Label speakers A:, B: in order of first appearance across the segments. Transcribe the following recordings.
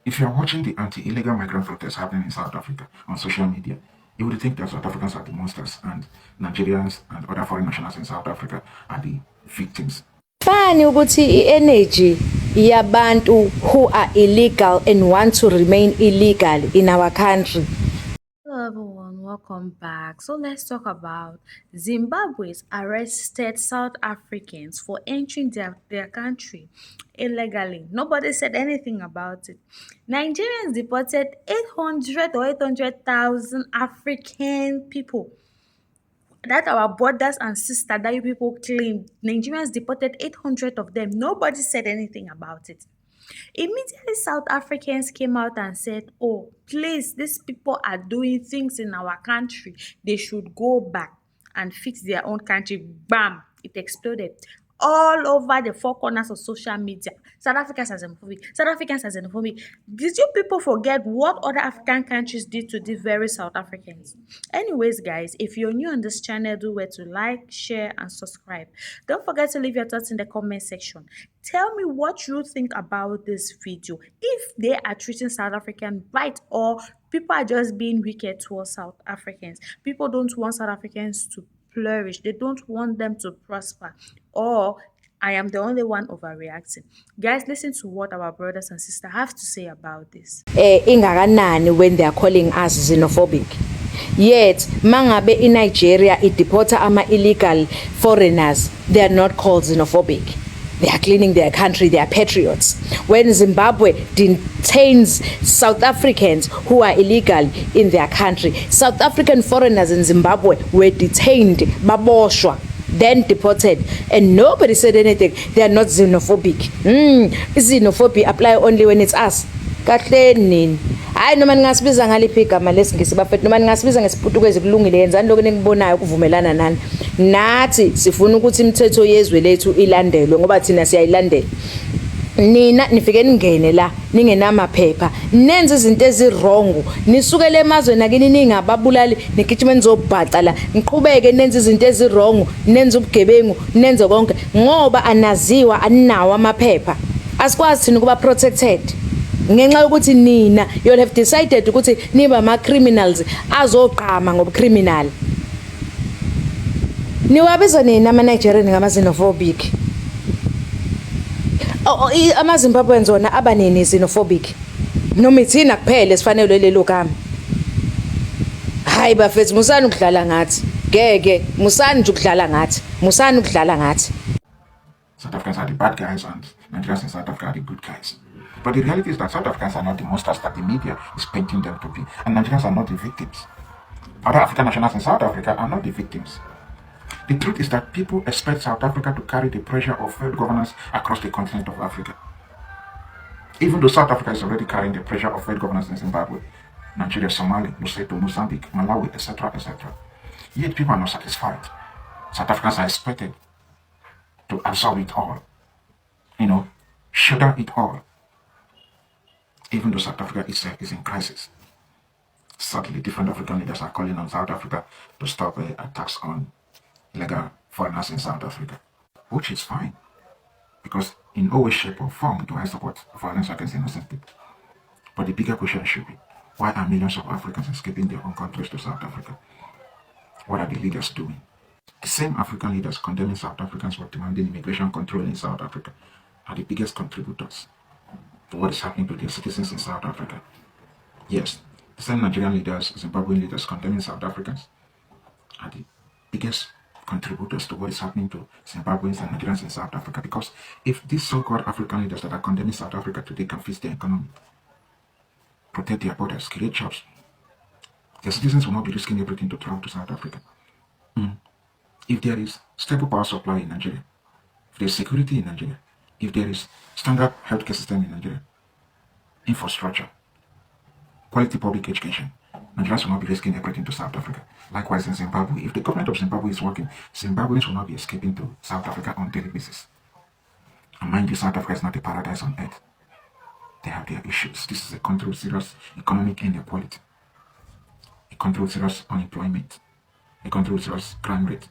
A: If you're watching the anti-illegal migrant protests happening in South Africa on social media, you would think that South Africans are the monsters and Nigerians and other foreign nationals in South Africa are the victims.
B: Fani ukuthi i-energy yabantu who are illegal and want to remain illegal in our country.
C: Hello everyone, welcome back. So let's talk about Zimbabwe's arrested South Africans for entering their country illegally. Nobody said anything about it. Nigerians deported 800 or 800,000 African people. That our brothers and sisters that you people claim. Nigerians deported 800 of them. Nobody said anything about it. Immediately, South Africans came out and said, oh, please, these people are doing things in our country. They should go back and fix their own country. Bam! It exploded all over the four corners of social media. South Africans are xenophobic. South Africans are xenophobic. Did you people forget what other African countries did to these very South Africans? Anyways, guys, if you're new on this channel, do where to like, share, and subscribe. Don't forget to leave your thoughts in the comment section. Tell me what you think about this video. If they are treating South Africans right, or people are just being wicked towards South Africans. People don't want South Africans to flourish. They don't want them to prosper. Or I am the only one overreacting. Guys, listen to what our brothers and sisters have to say about this.
B: Ingakanani when they are calling us xenophobic. Yet, mangabe in Nigeria, it deporta ama illegal foreigners. They are not called xenophobic. They are cleaning their country, they are patriots. When Zimbabwe detains South Africans who are illegal in their country, South African foreigners in Zimbabwe were detained, baboshwa, then deported, and nobody said anything. They are not xenophobic. Xenophobia apply only when it's us. Kahle nini? Hayi noma ngasibiza ngaliphi igama lesingisi bafethu, noma ngasibiza ngesiPutukezi kulungile, yenzani lokho enikubonayo kuvumelana nani. Nathi sifuna ukuthi imithetho yezwe lethu ilandelwe ngoba thina siyayilandela. Nina nifike ningene la ningenamaphepha, nenze izinto ezirong, nisukele emazweni akini ningababulali, nikithime nizobhaca la, niqhubeke nenze izinto ezirong, nenze ubugebengu, nenze konke ngoba anaziwa aninawo amaphepha. Asikwazi thina kuba protected. Ngenxa yokuthi nina you have decided ukuthi niba ama criminals azoqhama ngobucriminal. Niwabiza nina ama Nigerian ngama xenophobic. Ama Zimbabweans wona abanini xenophobic. Noma ithina kuphela esifanele lelo gama. Hayi bafethu musani ukudlala ngathi. Ngeke musani nje ukudlala ngathi. Musani ukudlala ngathi.
A: South Africans are the bad guys and Nigerians in South Africa are the good guys. But the reality is that South Africans are not the monsters that the media is painting them to be, and Nigerians are not the victims. Other African nationals in South Africa are not the victims. The truth is that people expect South Africa to carry the pressure of failed governance across the continent of Africa. Even though South Africa is already carrying the pressure of failed governance in Zimbabwe, Nigeria, Somalia, Lesotho, Mozambique, Malawi, etc., etc., yet people are not satisfied. South Africans are expected to absorb it all, shoulder it all. Even though South Africa itself is in crisis. Sadly, different African leaders are calling on South Africa to stop attacks on illegal foreigners in South Africa, which is fine, because in no way, shape, or form do I support violence against innocent people. But the bigger question should be, why are millions of Africans escaping their own countries to South Africa? What are the leaders doing? The same African leaders condemning South Africans for demanding immigration control in South Africa are the biggest contributors to what is happening to their citizens in South Africa. Yes, the same Nigerian leaders, Zimbabwean leaders condemning South Africans are the biggest contributors to what is happening to Zimbabweans and Nigerians in South Africa. Because if these so-called African leaders that are condemning South Africa today can fix their economy, protect their borders, create jobs, their citizens will not be risking everything to travel to South Africa. If there is stable power supply in Nigeria, if there is security in Nigeria, if there is standard healthcare system in Nigeria, infrastructure, quality public education, Nigerians will not be risking everything to South Africa. Likewise in Zimbabwe, if the government of Zimbabwe is working, Zimbabweans will not be escaping to South Africa on a daily basis. And mind you, South Africa is not a paradise on earth. They have their issues. This is a country with serious economic inequality, a country with serious unemployment, a country with serious crime rate.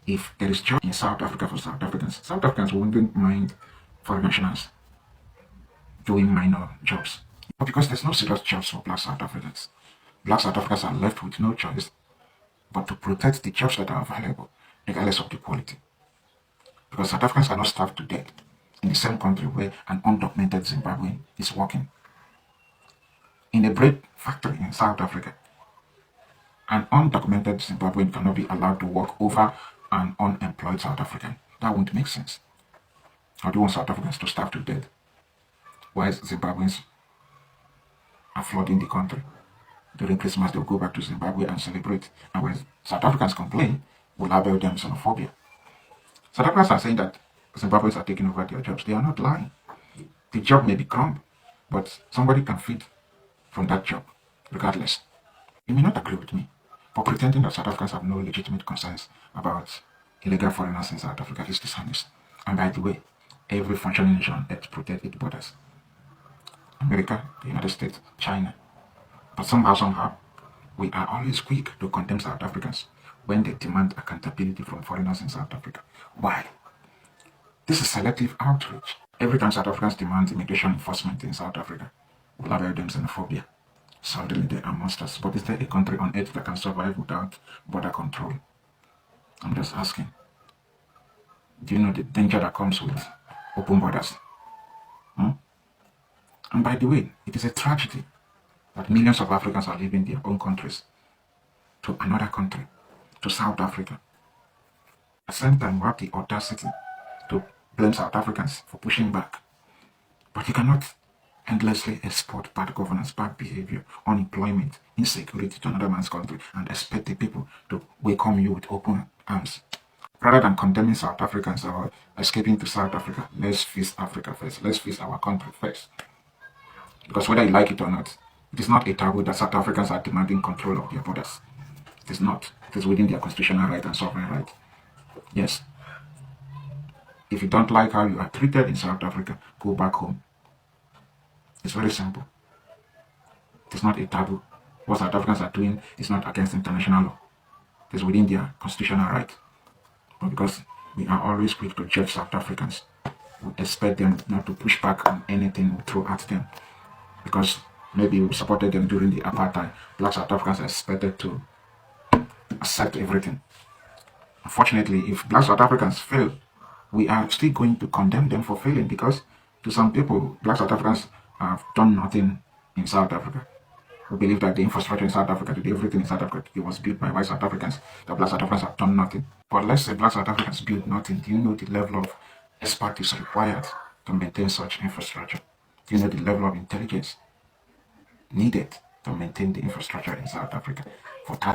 A: If there is job in South Africa for South Africans wouldn't mind foreign nationals. doing minor jobs. But because there's no serious jobs for black South Africans, black South Africans are left with no choice but to protect the jobs that are available, regardless of the quality. Because South Africans cannot starve to death in the same country where an undocumented Zimbabwean is working in a bread factory in South Africa. An undocumented Zimbabwean cannot be allowed to work over an unemployed South African. That won't make sense. How do you want South Africans to starve to death while Zimbabweans are flooding the country? During Christmas, they'll go back to Zimbabwe and celebrate. And when South Africans complain, we'll label them xenophobia. South Africans are saying that Zimbabweans are taking over their jobs. They are not lying. The job may be crumb, but somebody can feed from that job, regardless. You may not agree with me, but pretending that South Africans have no legitimate concerns about illegal foreigners in South Africa is dishonest. And by the way, every functioning nation has protect its borders. America, the United States, China. But somehow, we are always quick to condemn South Africans when they demand accountability from foreigners in South Africa. Why? This is selective outreach. Every time South Africans demand immigration enforcement in South Africa, we label them xenophobia. Suddenly they are monsters. But is there a country on earth that can survive without border control? I'm just asking. Do you know the danger that comes with open borders? And by the way, it is a tragedy that millions of Africans are leaving their own countries to another country, to South Africa. At the same time, we have the audacity to blame South Africans for pushing back. But you cannot endlessly export bad governance, bad behavior, unemployment, insecurity to another man's country and expect the people to welcome you with open arms. Rather than condemning South Africans or escaping to South Africa, let's fix Africa first. Let's fix our country first. Because whether you like it or not, it is not a taboo that South Africans are demanding control of their borders. It is not. It is within their constitutional right and sovereign right. Yes. If you don't like how you are treated in South Africa, go back home. It's very simple. It is not a taboo. What South Africans are doing is not against international law. It is within their constitutional right. But because we are always quick to judge South Africans, we expect them not to push back on anything we throw at them. Because maybe we supported them during the apartheid, black South Africans are expected to accept everything. Unfortunately, if black South Africans fail, we are still going to condemn them for failing because to some people, black South Africans have done nothing in South Africa. We believe that the infrastructure in South Africa, everything in South Africa, it was built by white South Africans, that black South Africans have done nothing. But let's say black South Africans built nothing. Do you know the level of expertise required to maintain such infrastructure? Do you know the level of intelligence needed to maintain the infrastructure in South Africa for that?